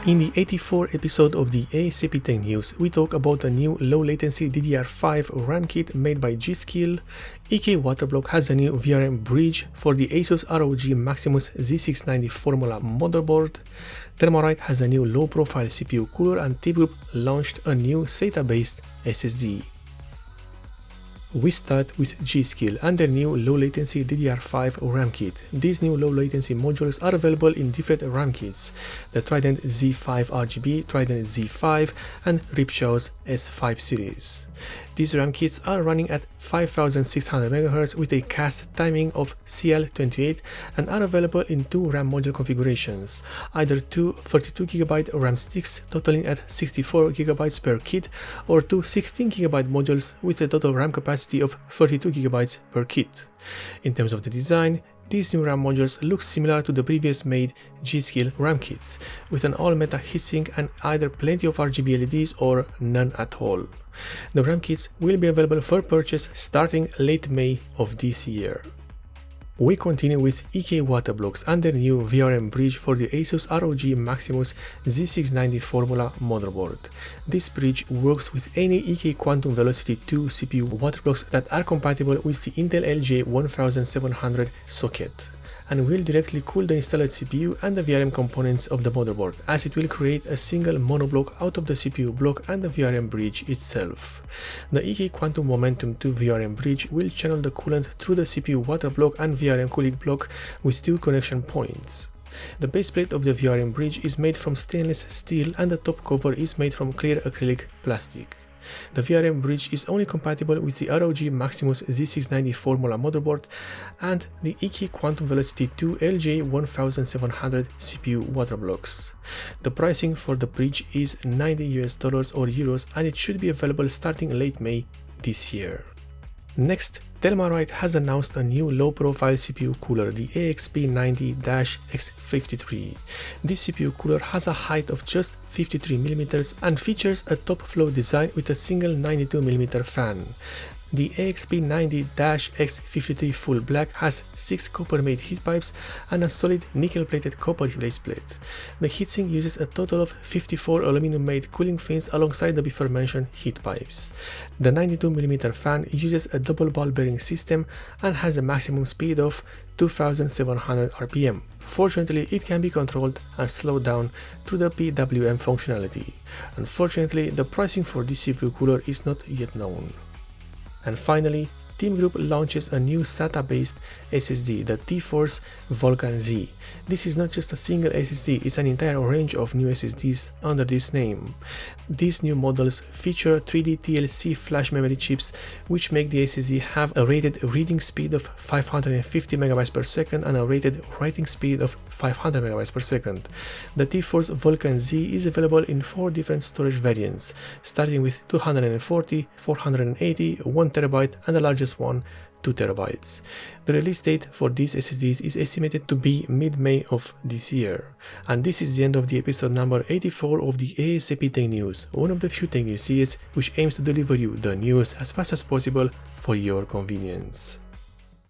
In the 84th episode of the A.S.A.P Tech News, we talk about a new low-latency DDR5 RAM kit made by G.SKILL. EK Waterblock has a new VRM bridge for the ASUS ROG Maximus Z690 Formula motherboard. Thermalright has a new low-profile CPU Cooler and TeamGroup launched a new SATA-based SSD. We start with G.SKILL and their new low-latency DDR5 RAM kit. These new low-latency modules are available in different RAM kits: the Trident Z5-RGB, Trident Z5, and Ripshaw's S5 series. These RAM kits are running at 5600 MHz with a cast timing of CL28 and are available in two RAM module configurations, either two 32GB RAM sticks totaling at 64GB per kit, or two 16GB modules with a total RAM capacity of 32GB per kit. In terms of the design, these new RAM modules look similar to the previous made G.SKILL RAM kits, with an all-metal heatsink and either plenty of RGB LEDs or none at all. The RAM kits will be available for purchase starting late May of this year. We continue with EK Waterblocks and their new VRM bridge for the ASUS ROG Maximus Z690 Formula motherboard. This bridge works with any EK Quantum Velocity 2 CPU waterblocks that are compatible with the Intel LJ1700 socket, and will directly cool the installed CPU and the VRM components of the motherboard, as it will create a single monoblock out of the CPU block and the VRM bridge itself. The EK Quantum Momentum 2 VRM bridge will channel the coolant through the CPU water block and VRM cooling block with two connection points. The base plate of the VRM bridge is made from stainless steel and the top cover is made from clear acrylic plastic. The VRM bridge is only compatible with the ROG Maximus Z690 Formula motherboard and the EK Quantum Velocity 2 LJ1700 CPU waterblocks. The pricing for the bridge is $90 or euros, and it should be available starting late May this year. Next, Thermalright has announced a new low-profile CPU cooler, the AXP90-X53. This CPU cooler has a height of just 53mm and features a top-flow design with a single 92mm fan. The AXP90-X53 Full Black has 6 copper-made heat pipes and a solid nickel-plated copper baseplate. The heatsink uses a total of 54 aluminum-made cooling fins alongside the before-mentioned heat pipes. The 92mm fan uses a double ball bearing system and has a maximum speed of 2700 RPM. Fortunately, it can be controlled and slowed down through the PWM functionality. Unfortunately, the pricing for this CPU cooler is not yet known. And finally, TeamGroup launches a new SATA-based SSD, the T-Force VULCAN Z. This is not just a single SSD, it's an entire range of new SSDs under this name. These new models feature 3D TLC flash memory chips, which make the SSD have a rated reading speed of 550 MB per second and a rated writing speed of 500 MB per second. The T-Force VULCAN Z is available in 4 different storage variants, starting with 240, 480, 1TB, and the largest one, 2TB. The release date for these SSDs is estimated to be mid-May of this year. And this is the end of the episode number 84 of the A.S.A.P Tech News, one of the few tech news series which aims to deliver you the news as fast as possible for your convenience.